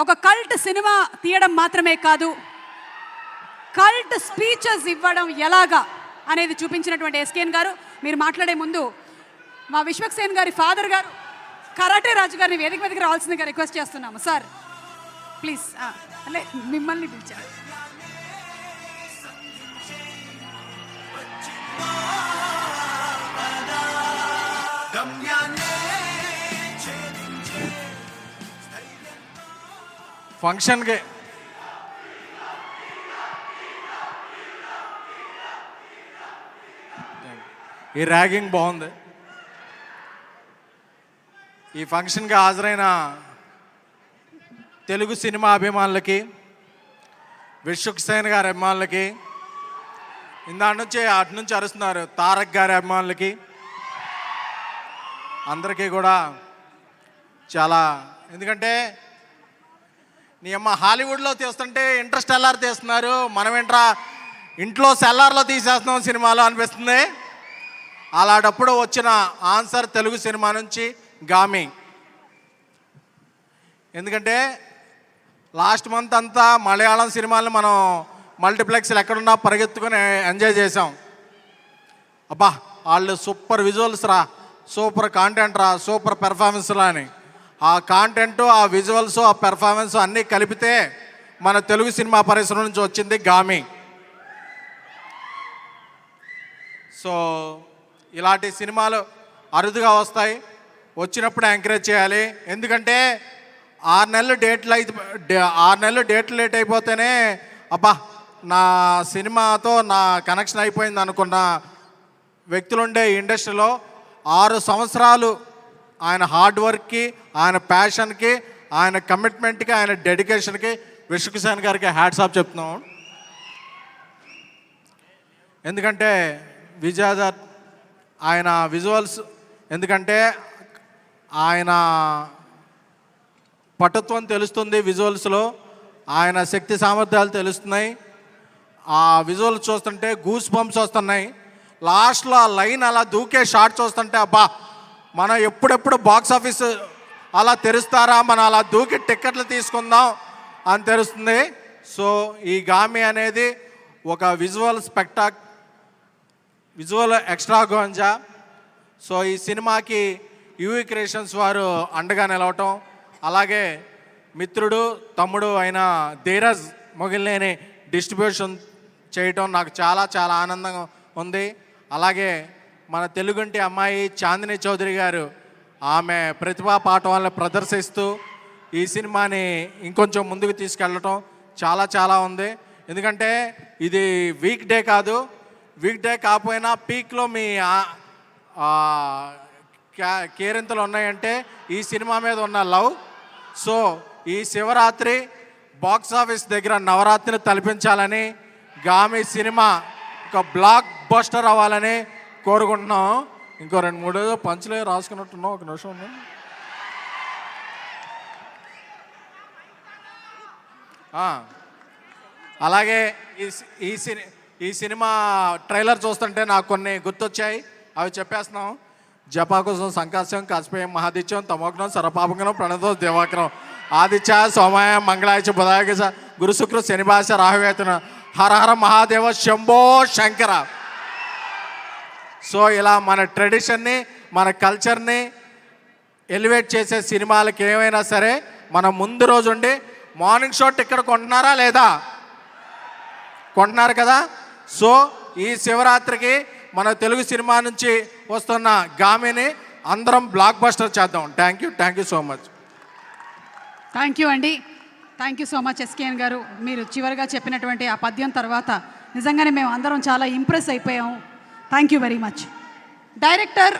ఒక cult cinema తీయడం మాత్రమే కాదు, కల్ట్ స్పీచెస్ ఇవ్వడం ఎలాగా అనేది చూపించినటువంటి ఎస్కేఎన్ గారు. మీరు మాట్లాడే ముందు మా విశ్వక్సేన్ గారి ఫాదర్ గారు కరాటే రాజు గారిని వేదిక మీదకి రావాల్సిందిగా రిక్వెస్ట్ చేస్తున్నాము. Sir please. అలే మిమ్మల్ని పిలిచారు. ఫంక్షన్కి ఈ ర్యాగింగ్ బాగుంది. ఈ ఫంక్షన్కి హాజరైన తెలుగు సినిమా అభిమానులకి, విశ్వక్సేన్ గారి అభిమానులకి, ఇందాటి నుంచి అటు నుంచి అరుస్తున్నారు తారక్ గారి అభిమానులకి, అందరికీ కూడా చాలా, ఎందుకంటే నీ అమ్మ హాలీవుడ్లో తీస్తుంటే ఇంటర్స్టెల్లార్ తీస్తున్నారు, మనం ఏంట్రా ఇంట్లో సెల్లార్లో తీసేస్తున్నాం సినిమాలో అనిపిస్తుంది. అలాంటప్పుడు వచ్చిన ఆన్సర్ తెలుగు సినిమా నుంచి గామి. ఎందుకంటే లాస్ట్ మంత్ అంతా మలయాళం సినిమాలను మనం మల్టీప్లెక్స్లు ఎక్కడున్నా పరిగెత్తుకొని ఎంజాయ్ చేసాం. అబ్బా వాళ్ళు సూపర్ విజువల్స్ రా, సూపర్ కాంటెంట్ రా, సూపర్ పెర్ఫార్మెన్స్లా అని. ఆ కాంటెంట్, ఆ విజువల్స్, ఆ పెర్ఫార్మెన్స్ అన్నీ కలిపితే మన తెలుగు సినిమా పరిశ్రమ నుంచి వచ్చింది గామి. సో ఇలాంటి సినిమాలు అరుదుగా వస్తాయి, వచ్చినప్పుడు ఎంకరేజ్ చేయాలి. ఎందుకంటే 6 నెలలు డేట్లు లేట్ అయిపోతేనే అబ్బా నా సినిమాతో నా కనెక్షన్ అయిపోయింది అనుకున్న వ్యక్తులుండే ఇండస్ట్రీలో 6 సంవత్సరాలు ఆయన హార్డ్ వర్క్కి, ఆయన ప్యాషన్కి, ఆయన కమిట్మెంట్కి, ఆయన డెడికేషన్కి విశ్వక్సేన్ గారికి హ్యాట్స్ ఆఫ్ చెప్తున్నాం. ఎందుకంటే విజయదర్ ఆయన విజువల్స్, ఎందుకంటే ఆయన పటుత్వం తెలుస్తుంది విజువల్స్లో, ఆయన శక్తి సామర్థ్యాలు తెలుస్తున్నాయి. ఆ విజువల్స్ చూస్తుంటే గూస్ బంప్స్ వస్తున్నాయి. లాస్ట్లో ఆ లైన్ అలా దూకే షాట్ చూస్తుంటే అబ్బా మనం ఎప్పుడెప్పుడు బాక్స్ ఆఫీస్ అలా తెరుస్తారా, మనం అలా దూకి టిక్కెట్లు తీసుకుందాం అని తెలుస్తుంది. సో ఈ గామి అనేది ఒక విజువల్ ఎక్స్ట్రాగోంజా. సో ఈ సినిమాకి యూవీ క్రియేషన్స్ వారు అండగా నిలవటం, అలాగే మిత్రుడు తమ్ముడు అయిన ధీరజ్ మొగిలినేని డిస్ట్రిబ్యూషన్ చేయటం నాకు చాలా చాలా ఆనందంగా ఉంది. అలాగే మన తెలుగుంటి అమ్మాయి చాందిని చౌదరి గారు ఆమె ప్రతిభా పాఠవాలను ప్రదర్శిస్తూ ఈ సినిమాని ఇంకొంచెం ముందుకు తీసుకెళ్ళటం చాలా చాలా ఉంది. ఎందుకంటే ఇది వీక్ డే కాదు, వీక్ డే కాకపోయినా పీక్లో మీ కేరింతలు ఉన్నాయంటే ఈ సినిమా మీద ఉన్న లవ్. సో ఈ శివరాత్రి బాక్స్ ఆఫీస్ దగ్గర నవరాత్రిని తలపించాలని, గామి సినిమా ఒక బ్లాక్ బస్టర్ అవ్వాలని కోరుకుంటున్నాం. ఇంకో 2-3 పంచులే రాసుకున్నట్టున్నాం, ఒక నిమిషం ఉంది. అలాగే ఈ సినిమా ట్రైలర్ చూస్తుంటే నాకు కొన్ని గుర్తొచ్చాయి, అవి చెప్పేస్తున్నాం. జపాకుశం సంకాశం కాశపేయం మహాదిత్యం తమోగ్నం సర్వపాపగ్నం ప్రణతో దేవాగ్నం ఆదిత్య సోమాయ మంగళాయచ బుధాయ గురు శుక్ర శనిభాష రాహువేతన హర హర మహాదేవ శంభో శంకర. సో ఇలా మన ట్రెడిషన్ని, మన కల్చర్ని ఎలివేట్ చేసే సినిమాలకి ఏమైనా సరే మనం ముందు రోజు ఉండి మార్నింగ్ షో టికెట్ కొంటున్నారా లేదా? కొంటున్నారు కదా. సో ఈ శివరాత్రికి మన తెలుగు సినిమా నుంచి వస్తున్న గామిని అందరం బ్లాక్ బస్టర్ చేద్దాం. Thank you so much. Thank you అండి. Thank you so much SKN గారు. మీరు చివరిగా చెప్పినటువంటి ఆ పద్యం తర్వాత నిజంగానే మేము అందరం చాలా ఇంప్రెస్ అయిపోయాము. Thank you very much. Director